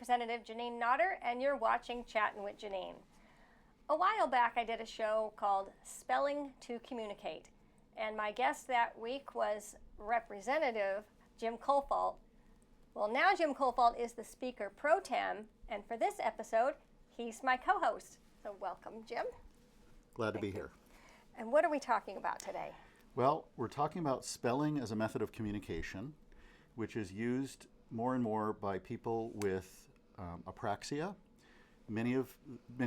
Representative Janine Nodder, and you're watching Chattin' with Janine. A while back, I did a show called Spelling to Communicate, and my guest that week was Representative Jim Kofalt. Well, now Jim Kofalt is the Speaker Pro Tem, and for this episode, he's my co-host. So welcome, Jim. Glad to be here. And what are we talking about today? Well, we're talking about spelling as a method of communication, which is used more and more by people with apraxia. Many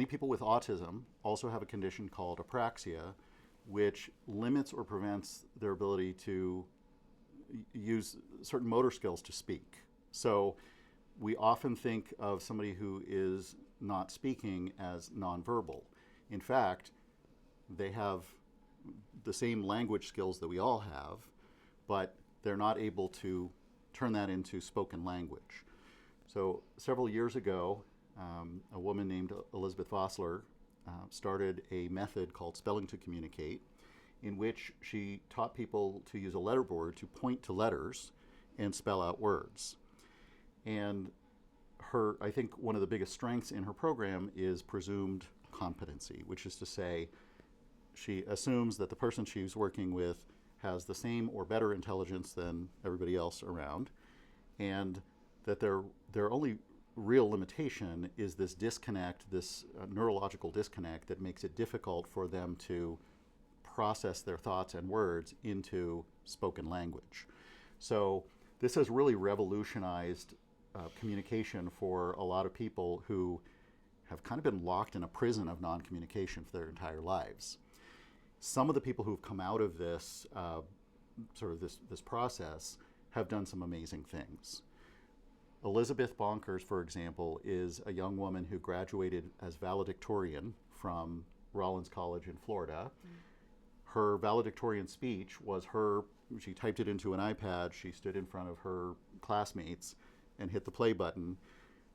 people with autism also have a condition called apraxia, which limits or prevents their ability to use certain motor skills to speak. So we often think of somebody who is not speaking as nonverbal. In fact, they have the same language skills that we all have, but they're not able to turn that into spoken language. So several years ago, a woman named Elizabeth Vossler started a method called Spelling to Communicate, in which she taught people to use a letterboard to point to letters and spell out words. And I think one of the biggest strengths in her program is presumed competency, which is to say, she assumes that the person she's working with has the same or better intelligence than everybody else around, and that their only real limitation is this disconnect, this neurological disconnect that makes it difficult for them to process their thoughts and words into spoken language. So this has really revolutionized communication for a lot of people who have kind of been locked in a prison of non-communication for their entire lives. Some of the people who've come out of this this process have done some amazing things. Elizabeth Bonkers, for example, is a young woman who graduated as valedictorian from Rollins College in Florida. Her valedictorian speech was she typed it into an iPad, she stood in front of her classmates and hit the play button.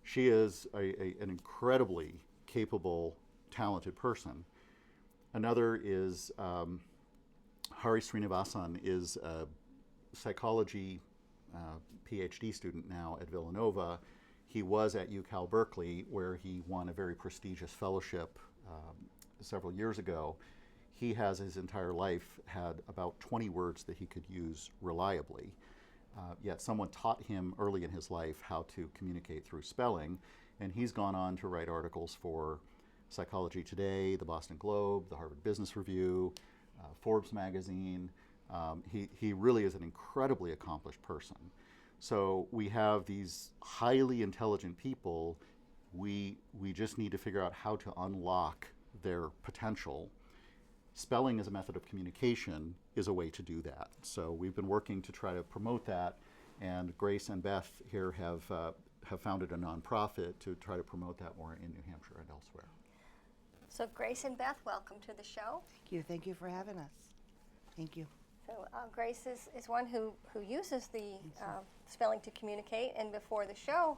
She is an incredibly capable, talented person. Another is Hari Srinivasan, is a psychology PhD student now at Villanova. He was at UCal Berkeley, where he won a very prestigious fellowship several years ago. He has his entire life had about 20 words that he could use reliably. Yet someone taught him early in his life how to communicate through spelling, and he's gone on to write articles for Psychology Today, the Boston Globe, the Harvard Business Review, Forbes magazine. He really is an incredibly accomplished person. So we have these highly intelligent people. We just need to figure out how to unlock their potential. Spelling as a method of communication is a way to do that. So we've been working to try to promote that, and Grace and Beth here have founded a nonprofit to try to promote that more in New Hampshire and elsewhere. So Grace and Beth, welcome to the show. Thank you for having us. Thank you. So Grace is one who uses the Spelling to Communicate, and before the show,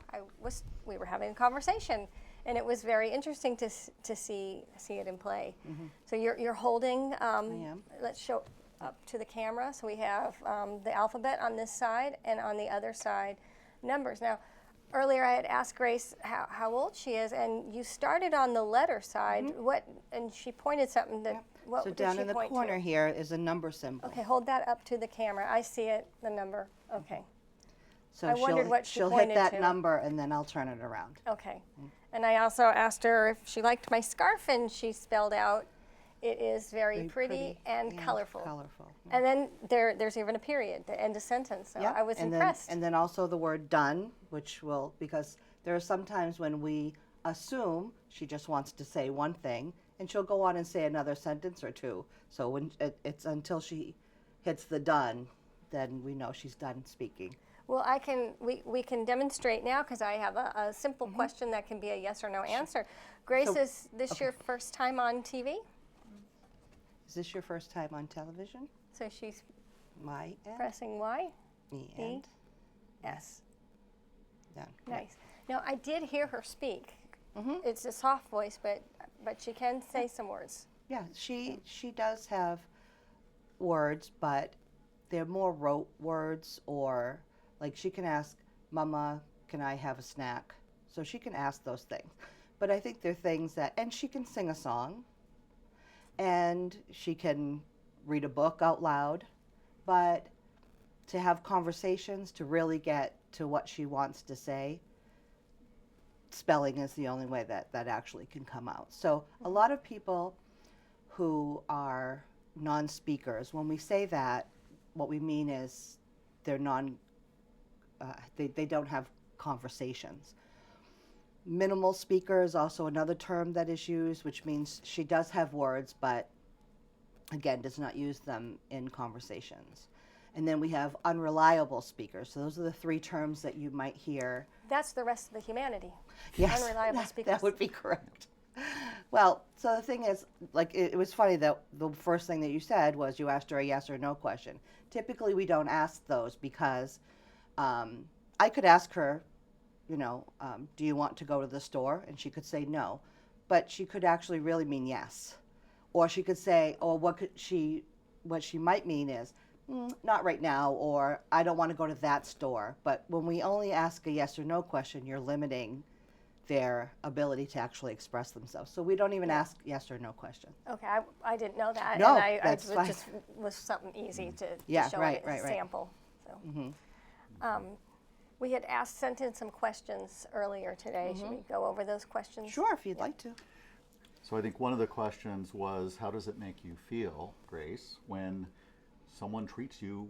we were having a conversation, and it was very interesting to see it in play. Mm-hmm. So you're holding. I am. Let's show up to the camera. So we have the alphabet on this side, and on the other side, numbers. Now, earlier I had asked Grace how old she is, and you started on the letter side. Mm-hmm. And she pointed something that. Yep. What so did down she in the point corner to? here is a number symbol. Okay, hold that up to the camera. I see it, the number. Okay. So I wondered what she she'll pointed hit that to. number, and then I'll turn it around. Okay. And I also asked her if she liked my scarf, and she spelled out, it is very pretty and colorful. Yeah. And then there's even a period, the end of sentence. So Yep. I was and impressed. and then also the word done, because there are some times when we assume she just wants to say one thing, and she'll go on and say another sentence or two. So when it's until she hits the done, then we know she's done speaking. Well, we can demonstrate now, because I have a simple question that can be a yes or no answer. Grace, So- is this your first time on TV? Is this your first time on television? So she's My end. pressing Y, Me E, and S. done. Nice. Now, I did hear her speak. Mm-hmm. It's a soft voice, but she can say some words. Yeah, she does have words, but they're more rote words, or like she can ask, "Mama, can I have a snack?" So she can ask those things. But I think they're things that, and she can sing a song, and she can read a book out loud, but to have conversations, to really get to what she wants to say, spelling is the only way that that actually can come out. So a lot of people who are non-speakers, when we say that, what we mean is they're they don't have conversations. Minimal speaker is also another term that is used, which means she does have words, but again, does not use them in conversations. And then we have unreliable speakers. So those are the three terms that you might hear. That's the rest of the humanity. Yes, Unreliable speakers. that would be correct. Well, so the thing is, like, it was funny that the first thing that you said was you asked her a yes or no question. Typically, we don't ask those because I could ask her, do you want to go to the store? And she could say no, but she could actually really mean yes. Or she could say, or what she might mean is, not right now, or I don't want to go to that store. But when we only ask a yes or no question, you're limiting their ability to actually express themselves. So we don't even ask yes or no questions. Okay, I didn't know that. No, and that's I fine. just was something easy to Yeah, show right, it as a right. sample. So, we had sent in some questions earlier today. Should we go over those questions? Sure, if you'd like to. So I think one of the questions was, how does it make you feel, Grace, when someone treats you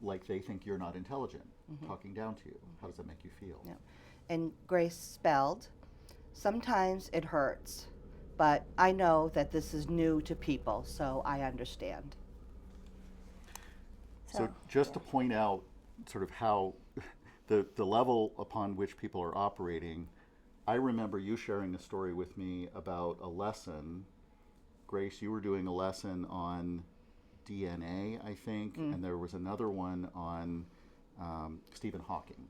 like they think you're not intelligent, talking down to you? How does that make you feel? Yeah. And Grace spelled, sometimes it hurts, but I know that this is new to people, so I understand. So just to point out sort of how the level upon which people are operating, I remember you sharing a story with me about a lesson. Grace, you were doing a lesson on DNA, I think, and there was another one on Stephen Hawking.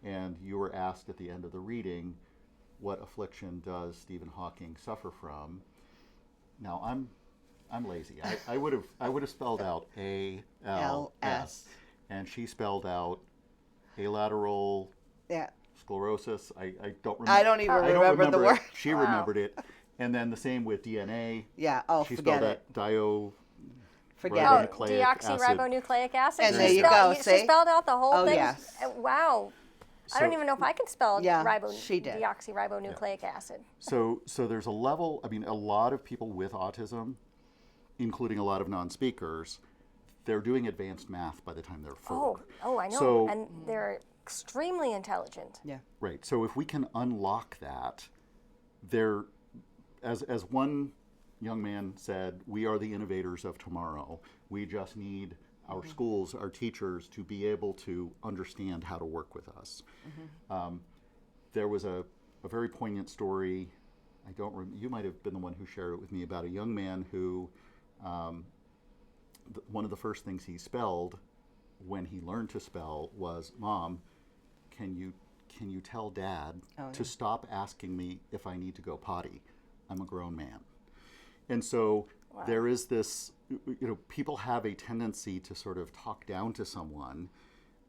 And you were asked at the end of the reading, what affliction does Stephen Hawking suffer from? Now I'm lazy. I would have spelled out ALS, and she spelled out alateral sclerosis. I don't remember. I don't even remember the it. word. She remembered it, and then the same with DNA. Yeah. Oh, she forget spelled it. that Forget it. Deoxyribonucleic acid. And She there you spelled- go, She see? spelled out the whole Oh, thing. yes. Wow. I don't even know if I can spell Yeah, she did. deoxyribonucleic acid. So there's a level. I mean, a lot of people with autism, including a lot of non-speakers, they're doing advanced math by the time they're 4. Oh, I know. So- And they're extremely intelligent. Yeah. Right. So if we can unlock that, as one young man said, we are the innovators of tomorrow. We just need our schools, our teachers, to be able to understand how to work with us. There was a very poignant story. You might have been the one who shared it with me, about a young man who one of the first things he spelled when he learned to spell was, "Mom, can you tell Dad to stop asking me if I need to go potty? I'm a grown man." And so there is this, people have a tendency to sort of talk down to someone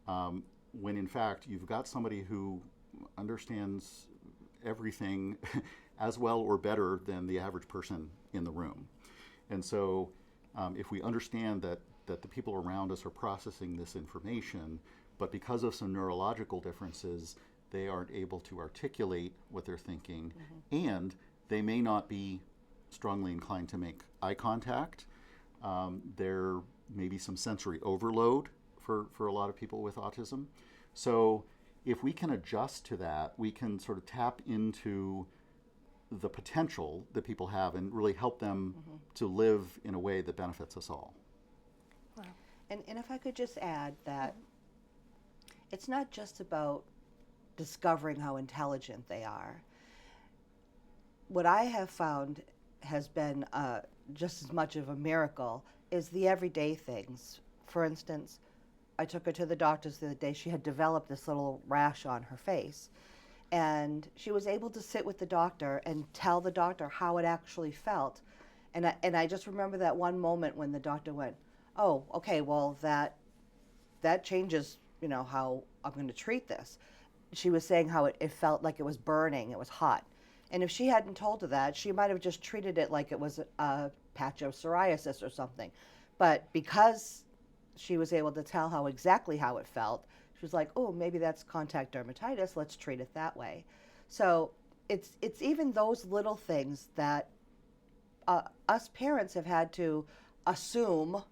when in fact you've got somebody who understands everything as well or better than the average person in the room. And so if we understand that the people around us are processing this information, but because of some neurological differences, they aren't able to articulate what they're thinking, and they may not be strongly inclined to make eye contact. There may be some sensory overload for a lot of people with autism. So if we can adjust to that, we can sort of tap into the potential that people have and really help them to live in a way that benefits us all. Wow. And if I could just add that it's not just about discovering how intelligent they are. What I have found has been just as much of a miracle is the everyday things. For instance, I took her to the doctor's the other day. She had developed this little rash on her face. And she was able to sit with the doctor and tell the doctor how it actually felt. And I just remember that one moment when the doctor went, "Oh, okay, well, that changes, how I'm going to treat this." she was saying how it felt like it was burning, it was hot. And if she hadn't told her that, she might have just treated it like it was a patch of psoriasis or something. But because she was able to tell exactly how it felt, she was like, oh, maybe that's contact dermatitis, let's treat it that way. So it's even those little things that us parents have had to assume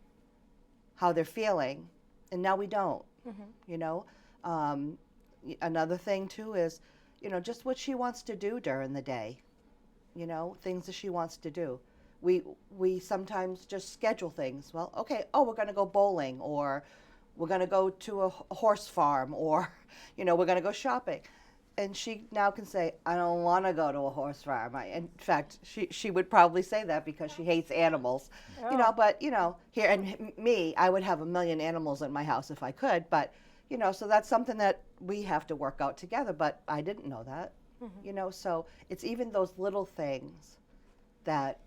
how they're feeling, and now we don't. You know, another thing too is, just what she wants to do during the day. Things that she wants to do. We sometimes just schedule things. Well, okay, we're going to go bowling, or we're going to go to a horse farm, or we're going to go shopping. And she now can say, I don't want to go to a horse farm. In fact, she would probably say that because she hates animals. But here, and me, I would have a million animals in my house if I could. But so that's something that we have to work out together. But I didn't know that. So it's even those little things that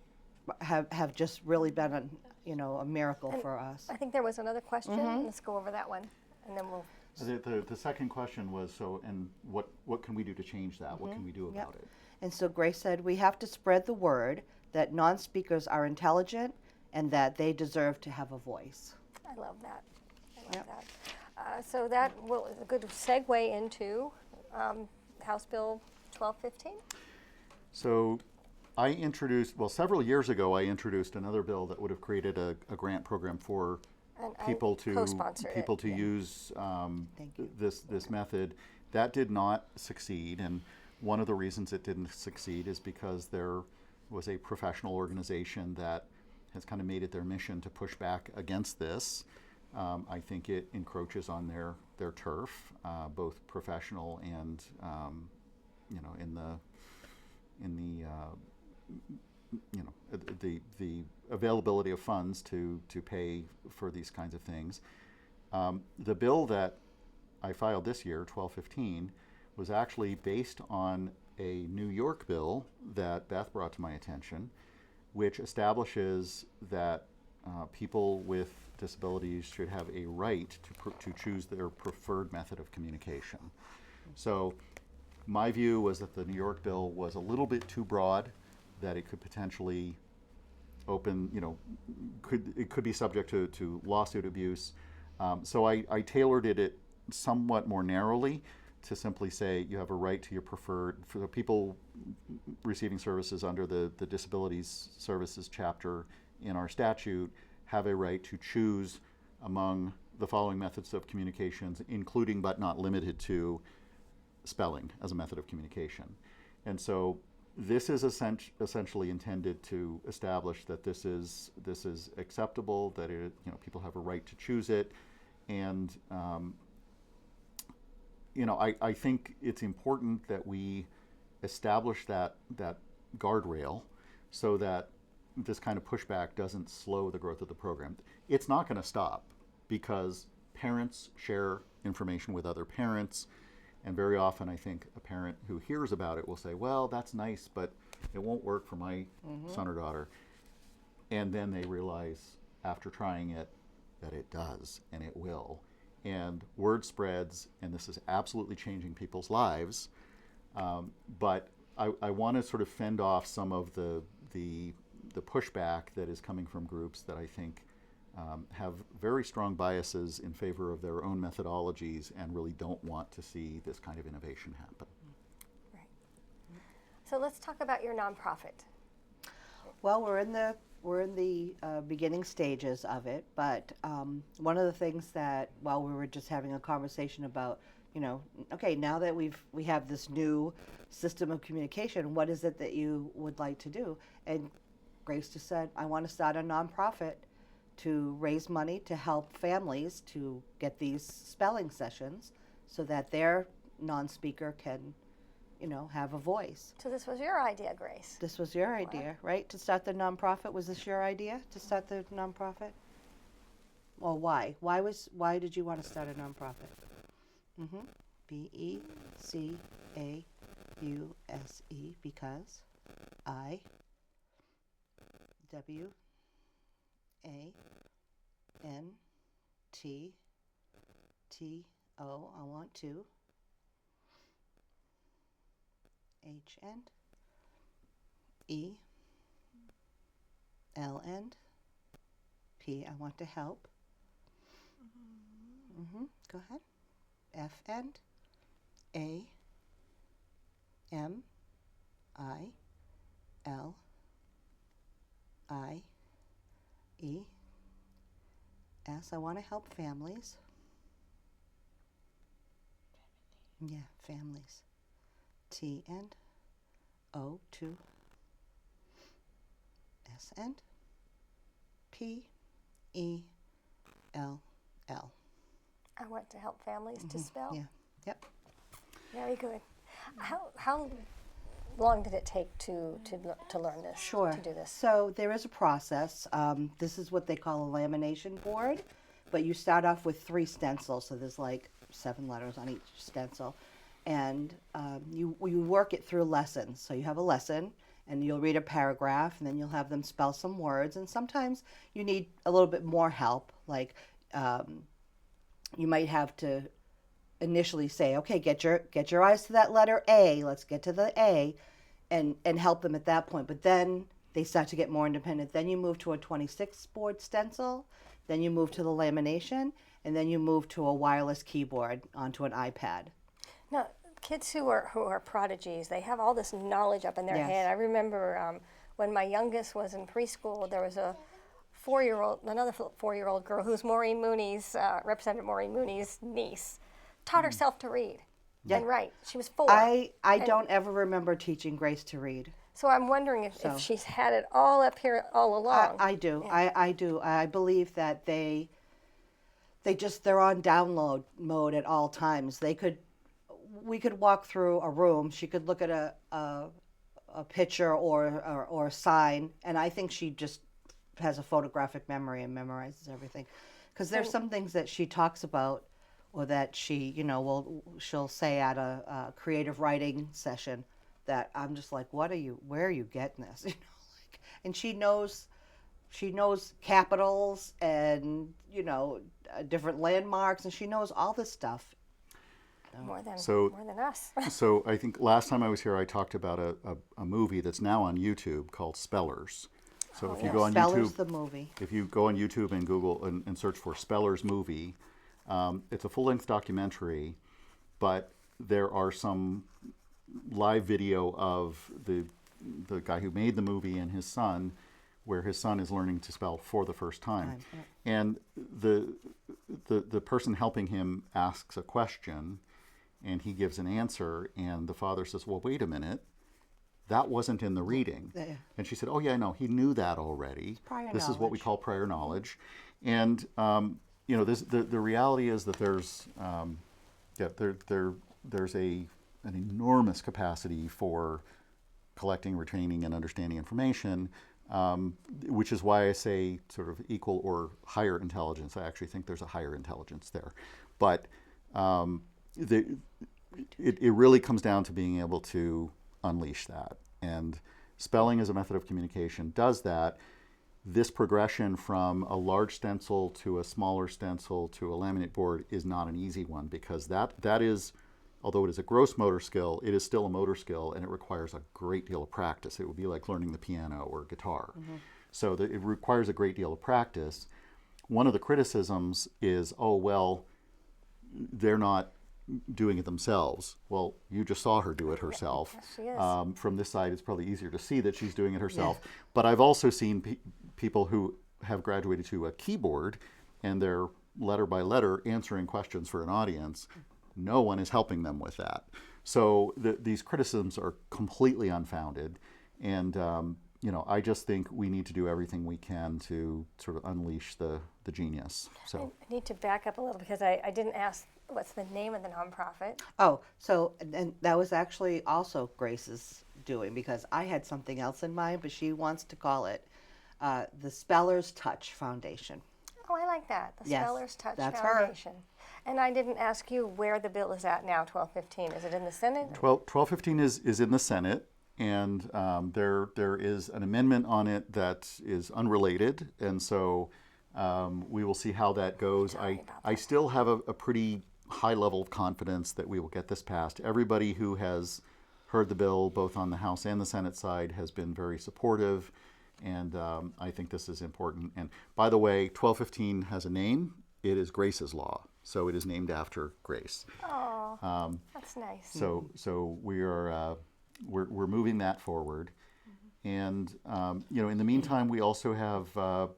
have just really been a miracle for us. I think there was another question. Let's go over that one, and then we'll. The second question was, and what can we do to change that? What can we do about it? And so Grace said, we have to spread the word that non-speakers are intelligent and that they deserve to have a voice. I love that. That. So that is a good segue into House Bill 1215. So I introduced, several years ago, I introduced another bill that would have created a grant program for people to use this method. That did not succeed, and one of the reasons it didn't succeed is because there was a professional organization that has kind of made it their mission to push back against this. I think it encroaches on their turf, both professional and the availability of funds to pay for these kinds of things. The bill that I filed this year, 1215, was actually based on a New York bill that Beth brought to my attention, which establishes that people with disabilities should have a right to choose their preferred method of communication. So my view was that the New York bill was a little bit too broad, that it could potentially open, it could be subject to lawsuit abuse. So I tailored it somewhat more narrowly to simply say you have a right to your preferred, for the people receiving services under the disabilities services chapter in our statute, have a right to choose among the following methods of communications, including but not limited to spelling as a method of communication. And so this is essentially intended to establish that this is acceptable, that people have a right to choose it, and I think it's important that we establish that guardrail so that this kind of pushback doesn't slow the growth of the program. It's not going to stop because parents share information with other parents. And very often, I think a parent who hears about it will say, well, that's nice, but it won't work for my son or daughter. And then they realize after trying it that it does, and it will. And word spreads, and this is absolutely changing people's lives. But I want to sort of fend off some of the pushback that is coming from groups that I think have very strong biases in favor of their own methodologies and really don't want to see this kind of innovation happen. Right. So let's talk about your nonprofit. Well, we're in the beginning stages of it, but one of the things that, while we were just having a conversation about, okay, now that we have this new system of communication, what is it that you would like to do? And Grace just said, I want to start a nonprofit to raise money to help families to get these spelling sessions so that their non-speaker can, have a voice. So this was your idea, Grace. This was your idea, right? To start the nonprofit? Was this your idea to start the nonprofit? Well, why? Why did you want to start a nonprofit? BECAUSE, because I WANTTO, I want to H end, E, L end, P, I want to help. Go ahead. F end, A, M, I, L, I, E, S, I want to help families. Yeah, families. T end, O, 2, S end, P, E, L, L. I want to help families to spell. Yeah, yep. Very good. How long did it take to learn this? Sure. To do this. So there is a process. This is what they call a lamination board, but you start off with 3 stencils. So there's like 7 letters on each stencil, and you work it through lessons. So you have a lesson, and you'll read a paragraph, and then you'll have them spell some words. And sometimes you need a little bit more help, like you might have to initially say, okay, get your eyes to that letter A. Let's get to the A, and help them at that point. But then they start to get more independent. Then you move to a 26 board stencil. Then you move to the lamination, and then you move to a wireless keyboard onto an iPad. Now, kids who are prodigies, they have all this knowledge up in their Yes. head. I remember when my youngest was in preschool, there was another 4-year-old girl who's Maureen Mooney's, Representative Maureen Mooney's niece, taught herself to read and write. She was 4. I don't ever remember teaching Grace to read. So I'm wondering if she's had it all up here all along. I do. Yeah. I do. I believe that they're on download mode at all times. We could walk through a room. She could look at a picture or a sign, and I think she just has a photographic memory and memorizes everything. Because there's some things that she talks about, or that she, she'll say at a creative writing session, that I'm just like, where are you getting this? And she knows capitals and different landmarks, and she knows all this stuff. More than us. So I think last time I was here, I talked about a movie that's now on YouTube called Spellers. So if you go on Spellers YouTube, the movie. if you go on YouTube and Google and search for Spellers movie, it's a full-length documentary, but there are some live video of the guy who made the movie and his son, where his son is learning to spell for the first time. And the person helping him asks a question, and he gives an answer, and the father says, well, wait a minute, that wasn't in the reading. Yeah. And she said, oh yeah, no, he knew that already. This is what we call prior knowledge. And the reality is that there's an enormous capacity for collecting, retaining, and understanding information, which is why I say sort of equal or higher intelligence. I actually think there's a higher intelligence there. But it really comes down to being able to unleash that. And spelling as a method of communication does that. This progression from a large stencil to a smaller stencil to a laminate board is not an easy one, because that is, although it is a gross motor skill, it is still a motor skill, and it requires a great deal of practice. It would be like learning the piano or guitar. So it requires a great deal of practice. One of the criticisms is, oh, well, they're not doing it themselves. Well, you just saw her do it herself. Yes, she is. From this side, it's probably easier to see that she's doing it herself. Yeah. But I've also seen people who have graduated to a keyboard, and they're letter by letter answering questions for an audience. No one is helping them with that. So these criticisms are completely unfounded. And I just think we need to do everything we can to sort of unleash the genius. So I need to back up a little, because I didn't ask what's the name of the nonprofit. Oh, so and that was actually also Grace's doing, because I had something else in mind, but she wants to call it the Spellers Touch Foundation. Oh, I like that. The Yes, Spellers Touch that's Foundation. And I didn't ask you where the bill is at now, 1215. Is it in the Senate? 1215 is in the Senate, and there is an amendment on it that is unrelated, and so we will see how that goes. I still have a pretty high level of confidence that we will get this passed. Everybody who has heard the bill both on the House and the Senate side, has been very supportive, and I think this is important. And by the way, 1215 has a name. It is Grace's Law, so it is named after Grace. Oh, that's nice. So we're moving that forward, and in the meantime, we also have I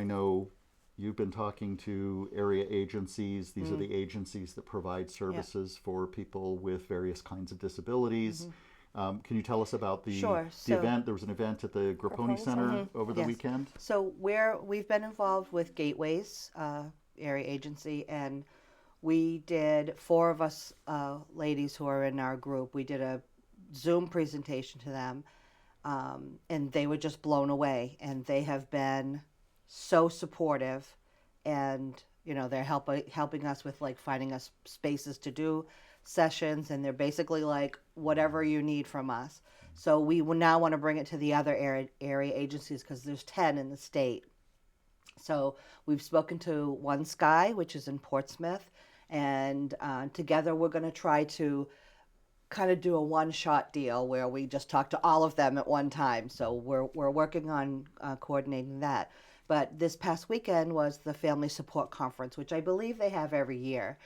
know you've been talking to area agencies. These are the agencies that provide services for people with various kinds of disabilities. Can you tell us about the event? There was an event at the Grapponi Center over the weekend. So we've been involved with Gateways area agency, and we did, 4 of us ladies who are in our group, we did a Zoom presentation to them, and they were just blown away, and they have been so supportive, and they're helping us with like finding us spaces to do sessions, and they're basically like, whatever you need from us. So we will now want to bring it to the other area agencies, because there's 10 in the state. So we've spoken to One Sky, which is in Portsmouth, and together we're going to try to kind of do a one-shot deal where we just talk to all of them at one time. So we're working on coordinating that. But this past weekend was the Family Support Conference, which I believe they have every year.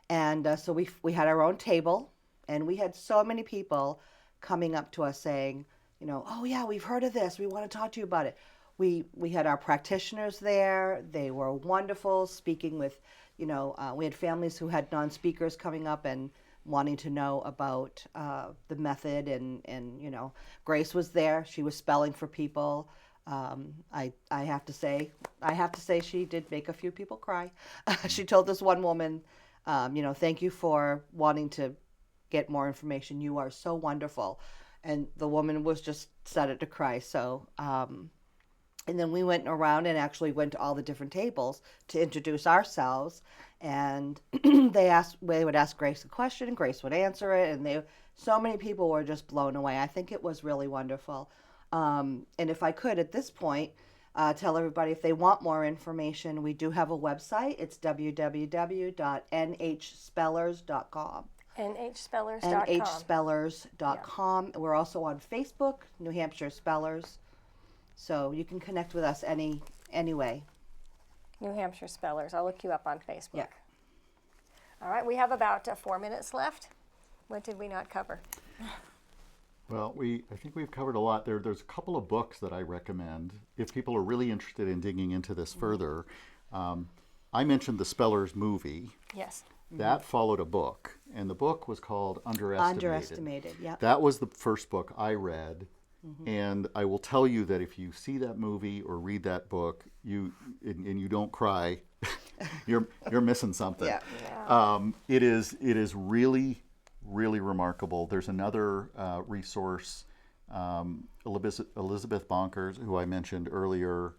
And so we had our own table, and we had so many people coming up to us saying, oh yeah, we've heard of this. We want to talk to you about it. We had our practitioners there. They were wonderful, speaking with, we had families who had non-speakers coming up and wanting to know about the method, and Grace was there. She was spelling for people. I have to say she did make a few people cry. She told this one woman, thank you for wanting to get more information. You are so wonderful. And the woman was just started to cry. So, and then we went around and actually went to all the different tables to introduce ourselves. And they would ask Grace a question, and Grace would answer it. And so many people were just blown away. I think it was really wonderful. And if I could, at this point, tell everybody, if they want more information, we do have a website. It's www.nhspellers.com. nhspellers.com. nhspellers.com. Yeah. We're also on Facebook, New Hampshire Spellers. So you can connect with us any way. New Hampshire Spellers. I'll look you up on Facebook. Yeah. All right, we have about 4 minutes left. What did we not cover? Well, I think we've covered a lot. There's a couple of books that I recommend if people are really interested in digging into this further. I mentioned the Spellers movie. Yes. That followed a book, and the book was called Underestimated. Underestimated, yeah. That was the first book I read, and I will tell you that if you see that movie or read that book, and you don't cry, you're missing something. Yeah. It is really, really remarkable. There's another resource. Elizabeth Bonkers, who I mentioned earlier,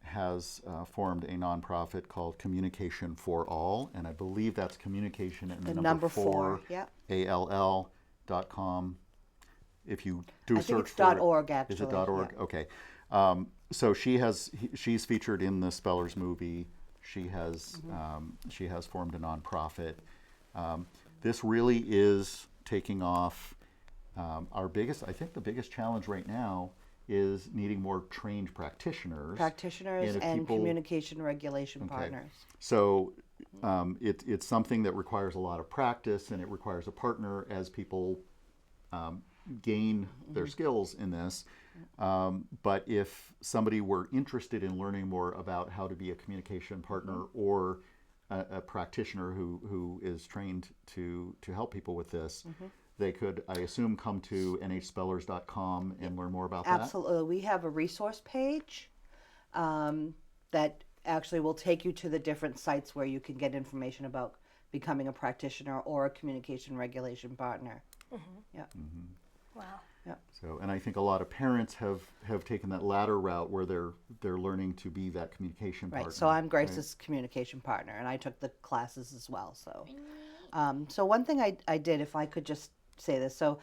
has formed a nonprofit called Communication for All, and I believe that's communication and the number 4, yep. ALL.com. If you do I search think it's for .org, actually. Is it .org? Yeah. Okay. So she's featured in the Spellers movie. She has formed a nonprofit. This really is taking off. I think the biggest challenge right now is needing more trained practitioners. And communication regulation partners. So it's something that requires a lot of practice, and it requires a partner as people gain their skills in this. But if somebody were interested in learning more about how to be a communication partner or a practitioner who is trained to help people with this, they could, I assume, come to nhspellers.com and learn more about that? Absolutely. We have a resource page that actually will take you to the different sites where you can get information about becoming a practitioner or a communication regulation partner. Yeah. Wow. Yeah. So, and I think a lot of parents have taken that latter route where they're learning to be that communication partner. Right. So I'm Grace's communication partner, and I took the classes as well. So, so one thing I did, if I could just say this. So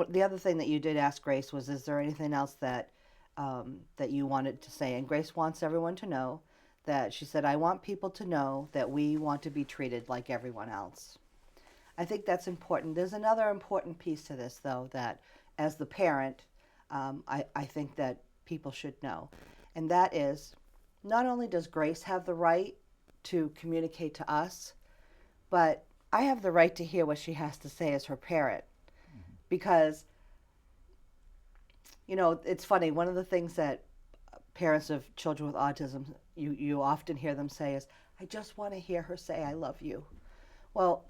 the other thing that you did ask Grace was, is there anything else that that you wanted to say? And Grace wants everyone to know that she said, I want people to know that we want to be treated like everyone else. I think that's important. There's another important piece to this, though, that as the parent, I think that people should know. And that is, not only does Grace have the right to communicate to us, but I have the right to hear what she has to say as her parent. Because, you know, it's funny, one of the things that parents of children with autism, you often hear them say is, I just want to hear her say, I love you. Well,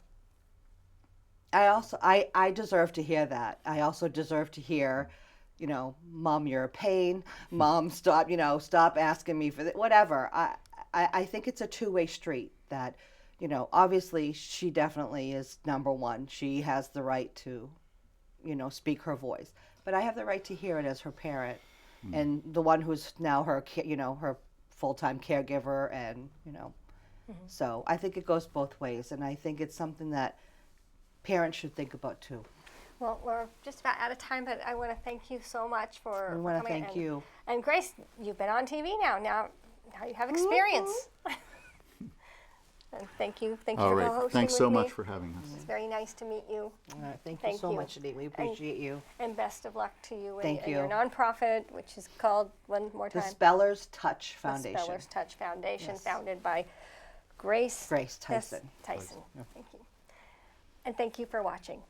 I deserve to hear that. I also deserve to hear, you know, Mom, you're a pain. Mom, stop, you know, stop asking me for that. Whatever. I think it's a two-way street that, you know, obviously she definitely is number one. She has the right to, you know, speak her voice. But I have the right to hear it as her parent and the one who's now her, you know, her full-time caregiver. And, you know, so I think it goes both ways. And I think it's something that parents should think about too. Well, we're just about out of time, but I want to thank you so much for We want to coming. thank you. And Grace, you've been on TV now. Now you have experience. And thank you All for right. co-hosting Thanks with so me. much for having us. It's very nice to meet you. All right, thank you Thank so you. much, Denise. We appreciate you. And best of luck to you Thank and your you. nonprofit, which is called, one more The time, Spellers Touch the Foundation. Spellers Touch Foundation, Yes. founded by Grace Grace Tyson. Tyson. Thank you. And thank you for watching.